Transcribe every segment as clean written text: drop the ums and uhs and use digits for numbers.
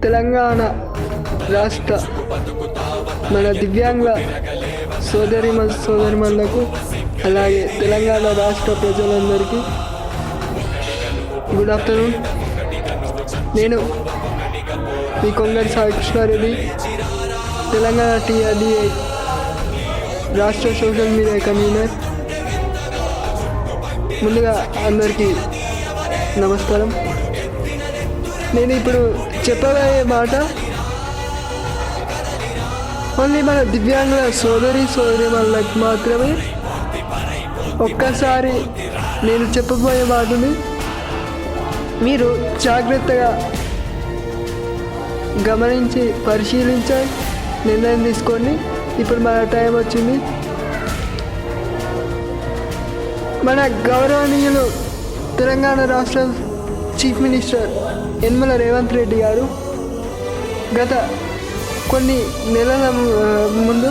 తెలంగాణ రాష్ట్ర మన దివ్యాంగుల సోదరిమణులకు అలాగే తెలంగాణ రాష్ట్ర ప్రజలందరికీ గుడ్ ఆఫ్టర్నూన్. నేను మీ కొంగరి సాయి కృష్ణారెడ్డి, తెలంగాణ TRDA రాష్ట్ర సోషల్ మీడియా కన్వీనర్. ముందుగా అందరికీ నమస్కారం. నేను ఇప్పుడు చెప్పబోయే మాట ఓన్లీ మన దివ్యాంగుల సోదరిమణులకు మాత్రమే. ఒక్కసారి నేను చెప్పబోయే మాటని మీరు జాగ్రత్తగా గమనించి పరిశీలించి నిర్ణయం తీసుకోండి. ఇప్పుడు మన టైం వచ్చింది. మన గౌరవనీయులు తెలంగాణ రాష్ట్ర చీఫ్ మినిస్టర్ యనమల రేవంత్ రెడ్డి గారు గత కొన్ని నెలల ముందు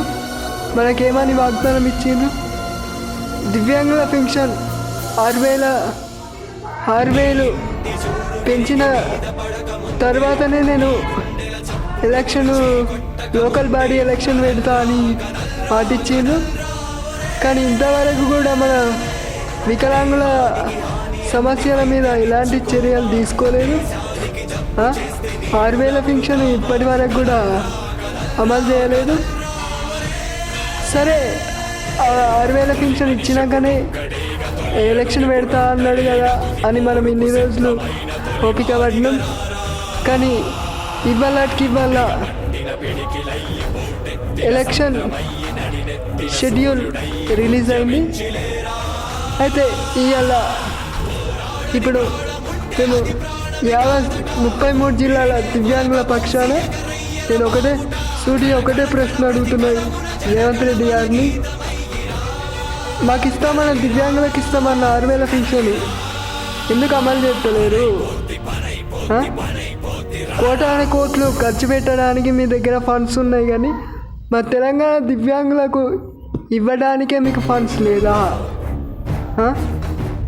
మనకేమని వాగ్దానం ఇచ్చిండ్రు? దివ్యాంగుల పెన్షన్ 6,000 పెంచిన తర్వాతనే నేను లోకల్ బాడీ ఎలక్షన్ పెడతా అని మాటిచ్చిండ్రు. కానీ ఇంతవరకు కూడా మన వికలాంగుల సమస్యల మీద ఎలాంటి చర్యలు తీసుకోలేదు. 6,000 పెన్షన్ ఇప్పటి వరకు కూడా అమలు చేయలేదు. సరే, 6,000 పెన్షన్ ఇచ్చినాకనే ఎలక్షన్ పెడతా అన్నాడు కదా అని మనం ఇన్ని రోజులు ఓపిక పడినాం. కానీ ఇవాళ ఎలక్షన్ షెడ్యూల్ రిలీజ్ అయింది. అయితే ఇవాళ ఇప్పుడు మేము 33 జిల్లాల దివ్యాంగుల పక్షాన నేను ఒకటే ప్రశ్న అడుగుతున్నాను రేవంత్ రెడ్డి గారిని. మాకు ఇస్తామన్న దివ్యాంగులకు ఇస్తామన్న 6,000 పెన్షన్ ఎందుకు అమలు చేస్తలేరు? కోటాను కోట్లు ఖర్చు పెట్టడానికి మీ దగ్గర ఫండ్స్ ఉన్నాయి, కానీ మా తెలంగాణ దివ్యాంగులకు ఇవ్వడానికే మీకు ఫండ్స్ లేదా?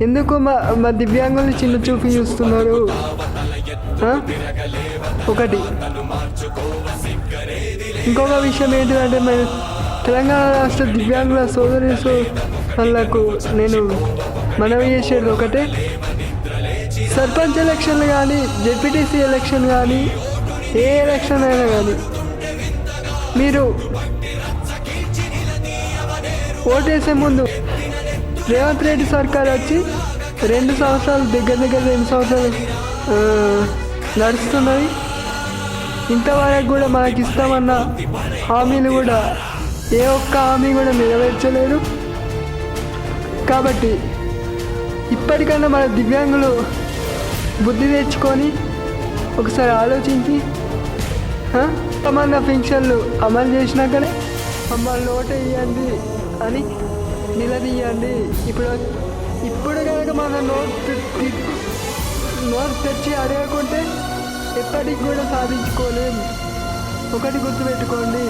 ఎందుకు మా దివ్యాంగుల్ని చిన్న చూపి చూస్తున్నారు? ఒకటి. ఇంకొక విషయం ఏంటిదంటే, మేము తెలంగాణ రాష్ట్ర దివ్యాంగుల వాళ్ళకు నేను మనవి చేసేది ఒకటే. సర్పంచ్ ఎలక్షన్లు కానీ, జెడ్పీటీసీ ఎలక్షన్ కానీ, ఏ ఎలక్షన్ అయినా కానీ మీరు ఓటేసే ముందు రేవంత్ రెడ్డి సర్కార్ వచ్చి 2 సంవత్సరాలు దగ్గర 2 సంవత్సరాలు నడుస్తున్నది. ఇంతవరకు కూడా మనకి ఇస్తామన్న హామీలు కూడా ఏ ఒక్క హామీ కూడా నెరవేర్చలేరు. కాబట్టి ఇప్పటికన్నా మన దివ్యాంగులు బుద్ధి తెచ్చుకొని ఒకసారి ఆలోచించి మన పెన్షన్లు అమలు చేసినాకనే మమ్మల్ని ఓటు వేయండి అని నిలదీయండి. ఇప్పుడు కనుక మన నోట్ తెచ్చి అడగకుంటే ఎప్పటికి కూడా సాధించుకోలేం. ఒకటి గుర్తుపెట్టుకోండి,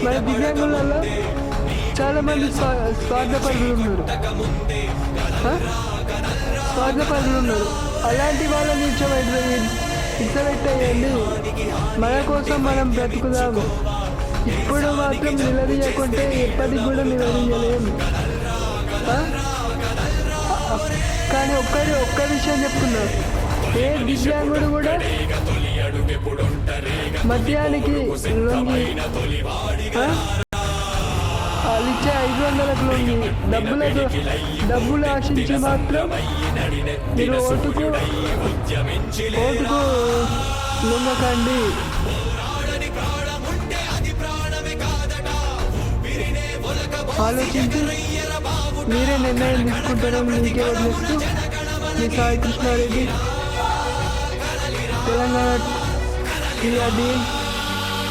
మన దివ్యాంగులలో చాలామంది స్వార్థపరులు ఉన్నారు. అలాంటి వాళ్ళని ఇచ్చబెట్టేయండి. మన కోసం మనం బ్రతుకుదాము. ఇప్పుడు మాత్రం నిలదీయకుంటే ఎప్పటికి కూడా నిలదీయలేము. కానీ ఒక్క విషయం చెప్తున్నారు, ఏ దివ్యాంగుడు కూడా మద్యానికి లొంగి వాళ్ళు ఇచ్చే 500లకు లొంగి డబ్బులు ఆశించి మాత్రం మీరు ఓటుకు లొంగకండి. ఆలోచించి మీరే నిర్ణయం తీసుకుంటారని మీకే వదిలేస్తూ మీ సాయి కృష్ణారెడ్డి, తెలంగాణ TRDA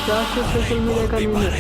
రాష్ట్ర సోషల్ మీడియా కన్వీనర్.